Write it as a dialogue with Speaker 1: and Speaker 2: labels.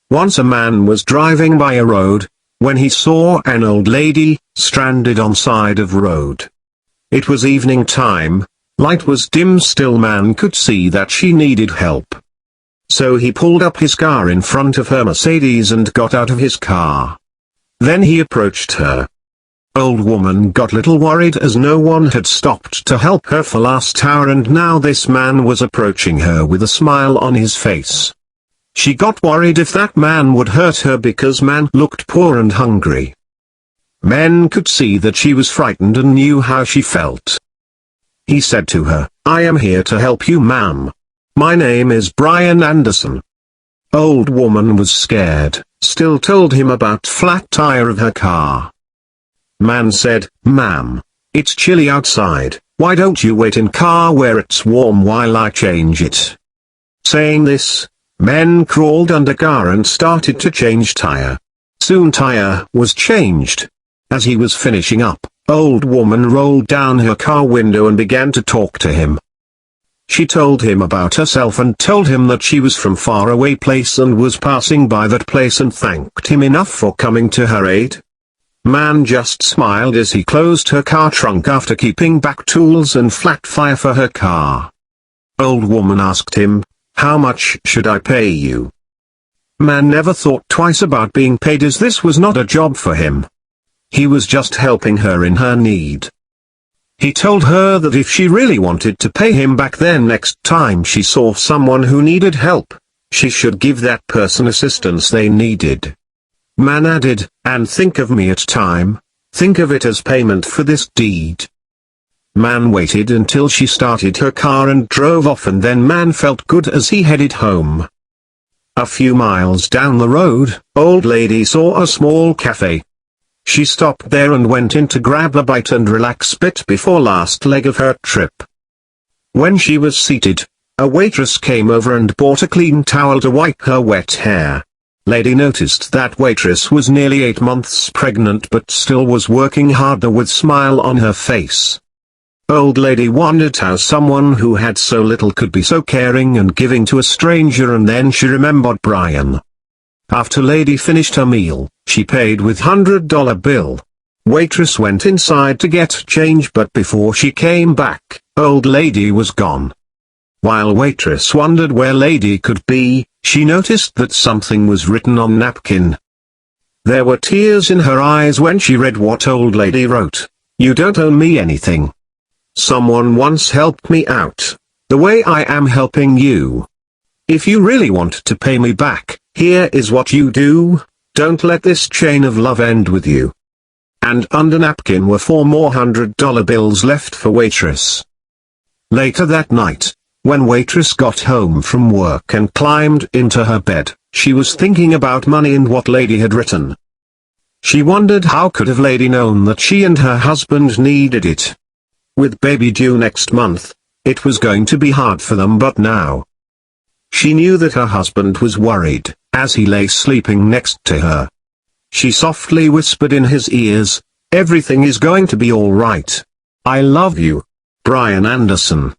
Speaker 1: Once a man was driving by a road, when he saw an old lady, stranded on side of road. It was evening time, light was dim, still man could see that she needed help. So he pulled up his car in front of her Mercedes and got out of his car. Then he approached her. Old woman got little worried as no one had stopped to help her for last hour, and now this man was approaching her with a smile on his face. She got worried if that man would hurt her because man looked poor and hungry. Men could see that she was frightened and knew how she felt. He said to her, "I am here to help you, ma'am. My name is Brian Anderson." Old woman was scared, still told him about flat tire of her car. Man said, "Ma'am, it's chilly outside, why don't you wait in car where it's warm while I change it?" Saying this, men crawled under car and started to change tire. Soon tire was changed. As he was finishing up, old woman rolled down her car window and began to talk to him. She told him about herself and told him that she was from far away place and was passing by that place, and thanked him enough for coming to her aid. Man just smiled as he closed her car trunk after keeping back tools and flat fire for her car. Old woman asked him, "How much should I pay you?" Man never thought twice about being paid, as this was not a job for him. He was just helping her in her need. He told her that if she really wanted to pay him back, then next time she saw someone who needed help, she should give that person assistance they needed. Man added, "And think of me at time, think of it as payment for this deed." Man waited until she started her car and drove off, and then man felt good as he headed home. A few miles down the road, old lady saw a small cafe. She stopped there and went in to grab a bite and relax bit before last leg of her trip. When she was seated, a waitress came over and bought a clean towel to wipe her wet hair. Lady noticed that waitress was nearly 8 months pregnant but still was working harder with smile on her face. Old lady wondered how someone who had so little could be so caring and giving to a stranger, and then she remembered Brian. After lady finished her meal, she paid with $100 bill. Waitress went inside to get change, but before she came back, old lady was gone. While waitress wondered where lady could be, she noticed that something was written on napkin. There were tears in her eyes when she read what old lady wrote. "You don't owe me anything. Someone once helped me out, the way I am helping you. If you really want to pay me back, here is what you do: don't let this chain of love end with you." And under napkin were 4 more $100 bills left for waitress. Later that night, when waitress got home from work and climbed into her bed, she was thinking about money and what lady had written. She wondered how could have lady known that she and her husband needed it. With baby due next month, it was going to be hard for them, but now she knew that her husband was worried, as he lay sleeping next to her. She softly whispered in his ears, "Everything is going to be all right. I love you, Brian Anderson."